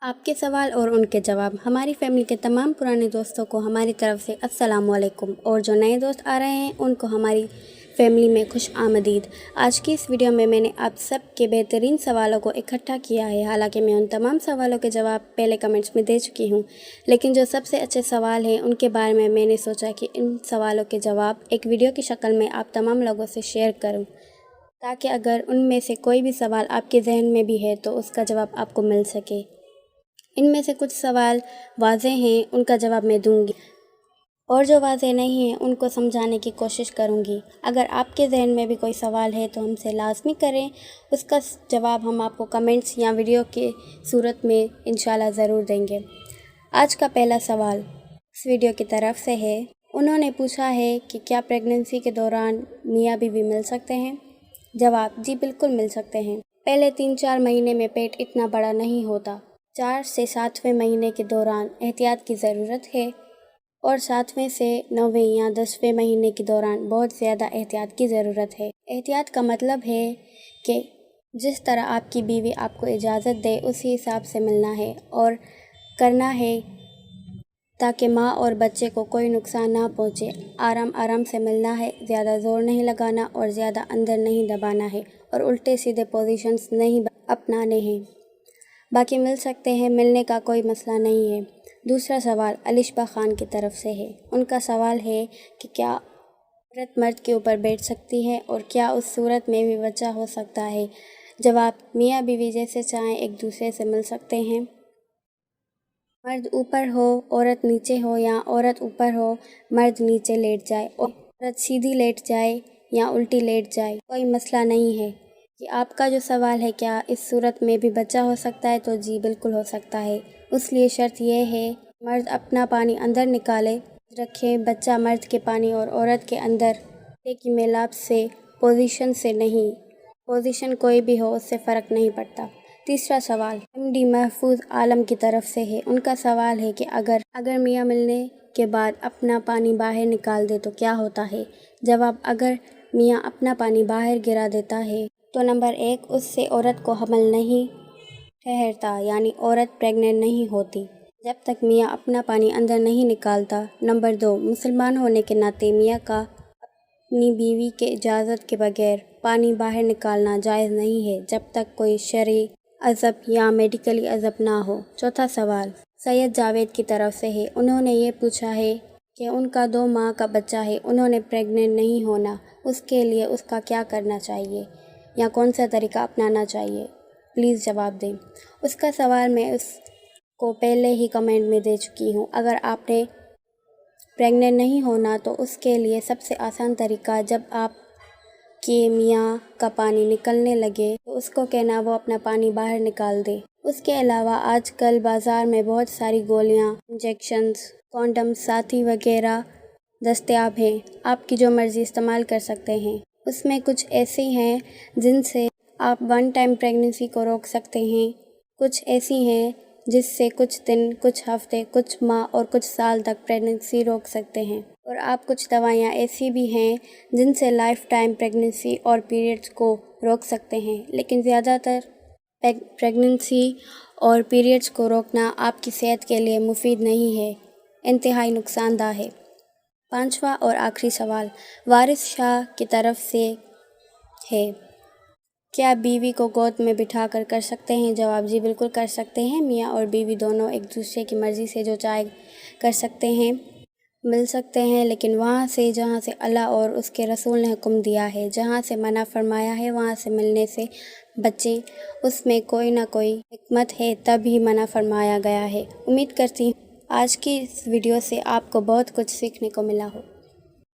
آپ کے سوال اور ان کے جواب ہماری فیملی کے تمام پرانے دوستوں کو ہماری طرف سے السلام علیکم، اور جو نئے دوست آ رہے ہیں ان کو ہماری فیملی میں خوش آمدید۔ آج کی اس ویڈیو میں نے آپ سب کے بہترین سوالوں کو اکٹھا کیا ہے۔ حالانکہ میں ان تمام سوالوں کے جواب پہلے کمنٹس میں دے چکی ہوں، لیکن جو سب سے اچھے سوال ہیں ان کے بارے میں نے سوچا کہ ان سوالوں کے جواب ایک ویڈیو کی شکل میں آپ تمام لوگوں سے شیئر کروں، تاکہ اگر ان میں سے کوئی بھی سوال آپ کے ذہن میں بھی ہے تو اس کا جواب آپ کو مل سکے۔ ان میں سے کچھ سوال واضح ہیں، ان کا جواب میں دوں گی، اور جو واضح نہیں ہیں ان کو سمجھانے کی کوشش کروں گی۔ اگر آپ کے ذہن میں بھی کوئی سوال ہے تو ہم سے لازمی کریں، اس کا جواب ہم آپ کو کمنٹس یا ویڈیو کی صورت میں انشاءاللہ ضرور دیں گے۔ آج کا پہلا سوال اس ویڈیو کی طرف سے ہے۔ انہوں نے پوچھا ہے کہ کیا پریگننسی کے دوران میاں بیوی مل سکتے ہیں؟ جواب: جی بالکل مل سکتے ہیں۔ پہلے 3-4 مہینے میں پیٹ اتنا بڑا نہیں ہوتا۔ 4 سے 7ویں مہینے کے دوران احتیاط کی ضرورت ہے، اور 7ویں سے 9ویں یا 10ویں مہینے کے دوران بہت زیادہ احتیاط کی ضرورت ہے۔ احتیاط کا مطلب ہے کہ جس طرح آپ کی بیوی آپ کو اجازت دے اسی حساب سے ملنا ہے اور کرنا ہے، تاکہ ماں اور بچے کو کوئی نقصان نہ پہنچے۔ آرام سے ملنا ہے، زیادہ زور نہیں لگانا اور زیادہ اندر نہیں دبانا ہے، اور الٹے سیدھے پوزیشنز نہیں اپنانے ہیں۔ باقی مل سکتے ہیں، ملنے کا کوئی مسئلہ نہیں ہے۔ دوسرا سوال الشبہ خان کی طرف سے ہے۔ ان کا سوال ہے کہ کیا عورت مرد کے اوپر بیٹھ سکتی ہے، اور کیا اس صورت میں بھی بچہ ہو سکتا ہے؟ جواب: میاں بیوی جیسے چاہیں ایک دوسرے سے مل سکتے ہیں۔ مرد اوپر ہو، عورت نیچے ہو، یا عورت اوپر ہو، مرد نیچے لیٹ جائے، اور عورت سیدھی لیٹ جائے یا الٹی لیٹ جائے، کوئی مسئلہ نہیں ہے۔ کہ آپ کا جو سوال ہے کیا اس صورت میں بھی بچہ ہو سکتا ہے، تو جی بالکل ہو سکتا ہے۔ اس لیے شرط یہ ہے مرد اپنا پانی اندر نکالے رکھیں، بچہ مرد کے پانی اور عورت کے اندر کی میلاب سے، پوزیشن سے نہیں۔ پوزیشن کوئی بھی ہو، اس سے فرق نہیں پڑتا۔ تیسرا سوال ایم ڈی محفوظ عالم کی طرف سے ہے۔ ان کا سوال ہے کہ اگر میاں ملنے کے بعد اپنا پانی باہر نکال دے تو کیا ہوتا ہے؟ جواب: اگر میاں اپنا پانی باہر گرا دیتا ہے تو نمبر 1 اس سے عورت کو حمل نہیں ٹھہرتا، یعنی عورت پریگننٹ نہیں ہوتی جب تک میاں اپنا پانی اندر نہیں نکالتا۔ نمبر 2 مسلمان ہونے کے ناطے میاں کا اپنی بیوی کے اجازت کے بغیر پانی باہر نکالنا جائز نہیں ہے، جب تک کوئی شرعی عذر یا میڈیکلی عذر نہ ہو۔ چوتھا سوال سید جاوید کی طرف سے ہے۔ انہوں نے یہ پوچھا ہے کہ ان کا 2 ماہ کا بچہ ہے، انہوں نے پریگننٹ نہیں ہونا، اس کے لیے اس کا کیا کرنا چاہیے یا کون سا طریقہ اپنانا چاہیے؟ پلیز جواب دیں۔ اس کا سوال میں اس کو پہلے ہی کمنٹ میں دے چکی ہوں۔ اگر آپ نے پریگننٹ نہیں ہونا تو اس کے لیے سب سے آسان طریقہ، جب آپ کے میاں کا پانی نکلنے لگے تو اس کو کہنا وہ اپنا پانی باہر نکال دے۔ اس کے علاوہ آج کل بازار میں بہت ساری گولیاں، انجیکشنز، کونڈم ساتھی وغیرہ دستیاب ہیں، آپ کی جو مرضی استعمال کر سکتے ہیں۔ اس میں کچھ ایسی ہیں جن سے آپ 1 ٹائم پریگننسی کو روک سکتے ہیں، کچھ ایسی ہیں جس سے کچھ دن، کچھ ہفتے، کچھ ماہ اور کچھ سال تک پریگننسی روک سکتے ہیں، اور آپ کچھ دوائیاں ایسی بھی ہیں جن سے لائف ٹائم پریگننسی اور پیریڈز کو روک سکتے ہیں، لیکن زیادہ تر پریگننسی اور پیریڈز کو روکنا آپ کی صحت کے لیے مفید نہیں ہے، انتہائی نقصان دہ ہے۔ 5واں اور آخری سوال وارث شاہ کی طرف سے ہے۔ کیا بیوی کو گود میں بٹھا کر سکتے ہیں؟ جواب: جی بالکل کر سکتے ہیں۔ میاں اور بیوی دونوں ایک دوسرے کی مرضی سے جو چاہے کر سکتے ہیں، مل سکتے ہیں، لیکن وہاں سے جہاں سے اللہ اور اس کے رسول نے حکم دیا ہے، جہاں سے منع فرمایا ہے، وہاں سے ملنے سے بچیں۔ اس میں کوئی نہ کوئی حکمت ہے، تب ہی منع فرمایا گیا ہے۔ امید کرتی ہوں آج کی اس ویڈیو سے آپ کو بہت کچھ سیکھنے کو ملا ہو۔